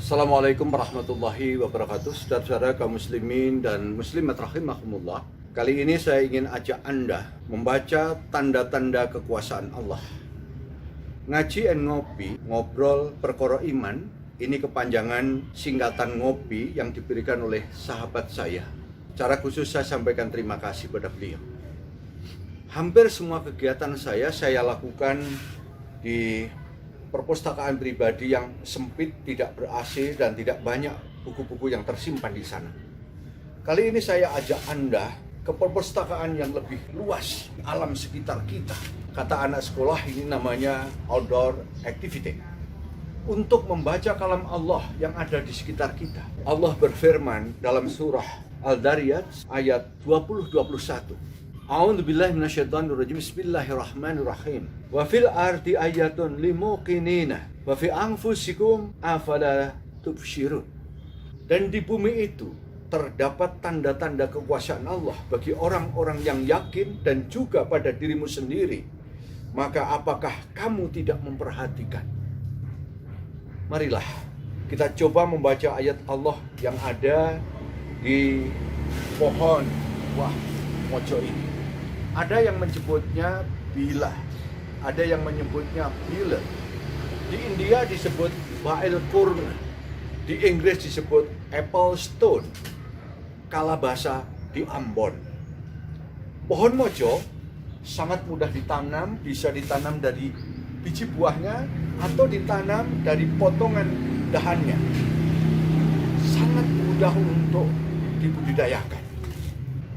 Assalamualaikum warahmatullahi wabarakatuh. Saudara-saudara kaum muslimin dan muslimat rahimakumullah. Kali ini saya ingin ajak Anda membaca tanda-tanda kekuasaan Allah. Ngaji and ngopi, ngobrol perkara iman. Ini kepanjangan singkatan ngopi yang diberikan oleh sahabat saya. Secara khusus saya sampaikan terima kasih pada beliau. Hampir semua kegiatan saya lakukan di perpustakaan pribadi yang sempit, tidak ber-AC dan tidak banyak buku-buku yang tersimpan di sana. Kali ini saya ajak Anda ke perpustakaan yang lebih luas, alam sekitar kita. Kata anak sekolah ini namanya outdoor activity. Untuk membaca kalam Allah yang ada di sekitar kita. Allah berfirman dalam surah Al-Dariyat ayat 20-21. A'udzubillahi minasyaitonirrajim. Bismillahirrahmanirrahim. Wa fil ardi ayatun limuqinina wa fi anfusikum afala tubsirun. Dan di bumi itu terdapat tanda-tanda kekuasaan Allah bagi orang-orang yang yakin dan juga pada dirimu sendiri. Maka apakah kamu tidak memperhatikan? Marilah kita coba membaca ayat Allah yang ada di pohon wah mojo ini. Ada yang menyebutnya bila, ada yang menyebutnya bila. Di India disebut Ba'il Kurna, di Inggris disebut Apple Stone, kalabasa di Ambon. Pohon mojo sangat mudah ditanam, bisa ditanam dari biji buahnya atau ditanam dari potongan dahannya. Sangat mudah untuk dibudidayakan.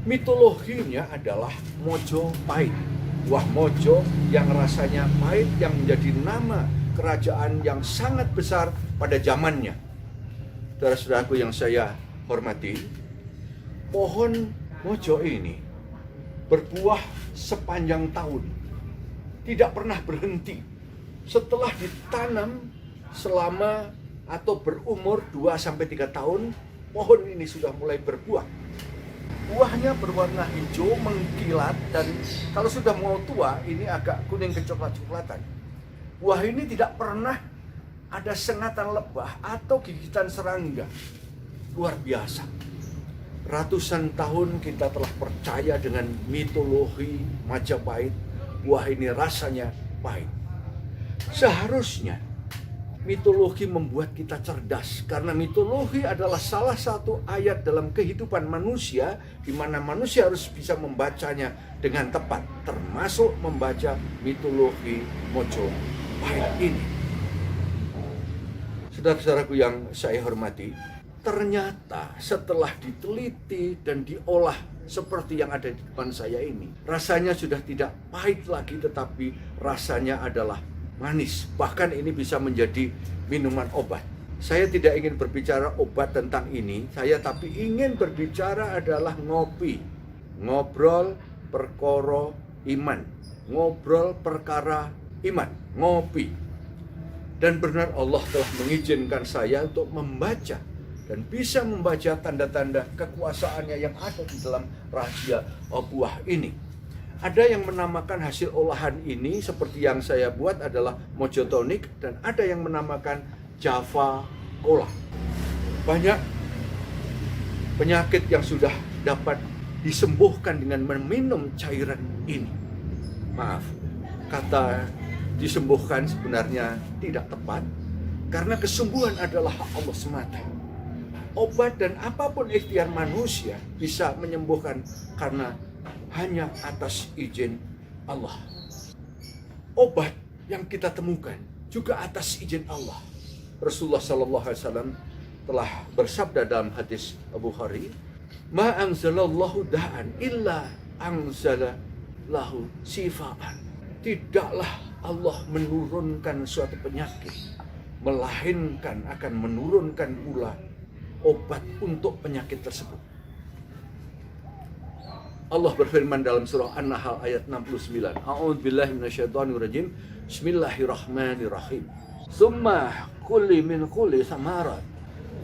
Mitologinya adalah Mojopahit. Buah mojo yang rasanya pahit yang menjadi nama kerajaan yang sangat besar pada zamannya. Saudara-saudaraku yang saya hormati, pohon mojo ini berbuah sepanjang tahun. Tidak pernah berhenti. Setelah ditanam selama atau berumur 2-3 tahun, pohon ini sudah mulai berbuah. Buahnya berwarna hijau, mengkilat, dan kalau sudah mau tua, ini agak kuning kecoklat-coklatan. Buah ini tidak pernah ada sengatan lebah atau gigitan serangga. Luar biasa. Ratusan tahun kita telah percaya dengan mitologi Majapahit. Buah ini rasanya pahit. Seharusnya mitologi membuat kita cerdas, karena mitologi adalah salah satu ayat dalam kehidupan manusia di mana manusia harus bisa membacanya dengan tepat, termasuk membaca mitologi Mojopahit ini. Saudara-saudaraku yang saya hormati, ternyata setelah diteliti dan diolah seperti yang ada di depan saya ini, rasanya sudah tidak pahit lagi, tetapi rasanya adalah manis. Bahkan ini bisa menjadi minuman obat. Saya tidak ingin berbicara obat tentang ini, tapi ingin berbicara adalah ngopi. Ngobrol perkara iman. Ngobrol perkara iman. Ngopi. Dan benar Allah telah mengizinkan saya untuk membaca dan bisa membaca tanda-tanda kekuasaannya yang ada di dalam rahasia buah ini. Ada yang menamakan hasil olahan ini seperti yang saya buat adalah Mojo Tonic, dan ada yang menamakan Java Cola. Banyak penyakit yang sudah dapat disembuhkan dengan meminum cairan ini. Maaf, kata disembuhkan sebenarnya tidak tepat, karena kesembuhan adalah hak Allah semata. Obat dan apapun ikhtiar manusia bisa menyembuhkan karena hanya atas izin Allah. Obat yang kita temukan juga atas izin Allah. Rasulullah SAW telah bersabda dalam hadis Abu Bukhari, "Ma anzalallahu da'an illa anzalallahu sifaan." Tidaklah Allah menurunkan suatu penyakit, melainkan akan menurunkan pula obat untuk penyakit tersebut. Allah berfirman dalam surah An-Nahl ayat 69. A'udzubillahi minasyaitonirrajim. Bismillahirrahmanirrahim. Summa kulli min kulli samarat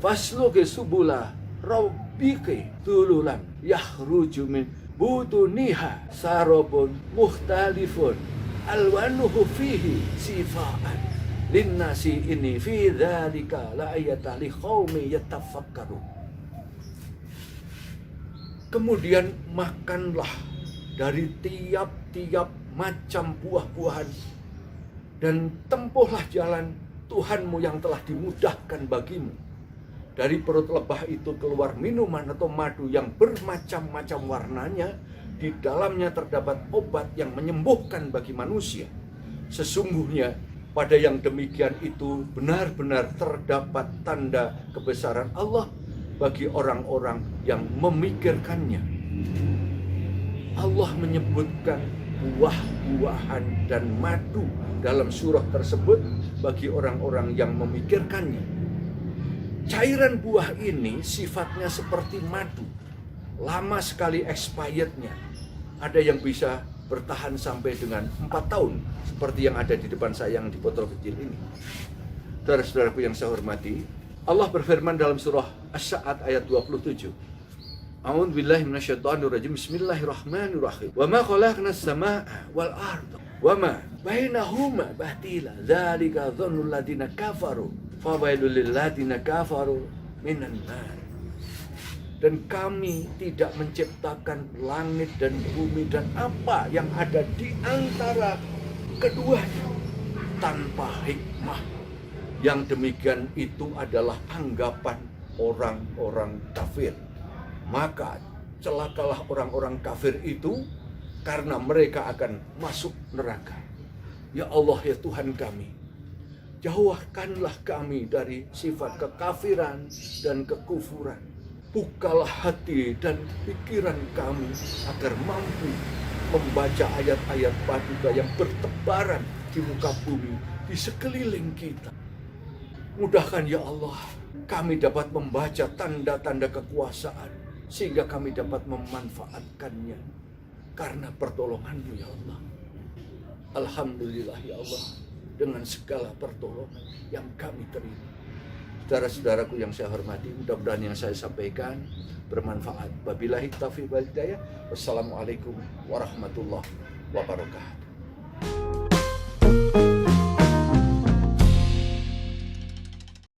fasluki subula rabbiki tululan yahruju min butuniha sarabun mukhtalifun alwanuhu fihi sifaan linnasi ini fi dzalika la ayatan liqaumi yatafakkarun. Kemudian makanlah dari tiap-tiap macam buah-buahan dan tempuhlah jalan Tuhanmu yang telah dimudahkan bagimu. Dari perut lebah itu keluar minuman atau madu yang bermacam-macam warnanya. Di dalamnya terdapat obat yang menyembuhkan bagi manusia. Sesungguhnya pada yang demikian itu benar-benar terdapat tanda kebesaran Allah bagi orang-orang yang memikirkannya. Allah menyebutkan buah-buahan dan madu dalam surah tersebut bagi orang-orang yang memikirkannya. Cairan buah ini sifatnya seperti madu. Lama sekali expirednya. Ada yang bisa bertahan sampai dengan 4 tahun. Seperti yang ada di depan saya yang di botol kecil ini. Saudara-saudaraku yang saya hormati, Allah berfirman dalam surah As-Sa'ad ayat 27. A'udzu billahi minasyaitonir rajim. Bismillahirrahmanirrahim. Wa ma khalaqnas samaa'a wal arda wa ma bainahuma batila. Dzalika dzannul ladzina kafaru. Fawailul lil ladzina kafaru minan nar. Dan kami tidak menciptakan langit dan bumi dan apa yang ada di antara keduanya tanpa hikmah. Yang demikian itu adalah anggapan orang-orang kafir. Maka celakalah orang-orang kafir itu karena mereka akan masuk neraka. Ya Allah, ya Tuhan kami, jauhkanlah kami dari sifat kekafiran dan kekufuran. Bukalah hati dan pikiran kami agar mampu membaca ayat-ayat paduka yang bertebaran di muka bumi, di sekeliling kita. Mudahkan ya Allah, kami dapat membaca tanda-tanda kekuasaan, sehingga kami dapat memanfaatkannya karena pertolongan-Mu ya Allah. Alhamdulillah ya Allah, dengan segala pertolongan yang kami terima. Saudara-saudaraku yang saya hormati, mudah-mudahan yang saya sampaikan bermanfaat. Wabillahi taufiq wal hidayah. Wassalamualaikum warahmatullahi wabarakatuh.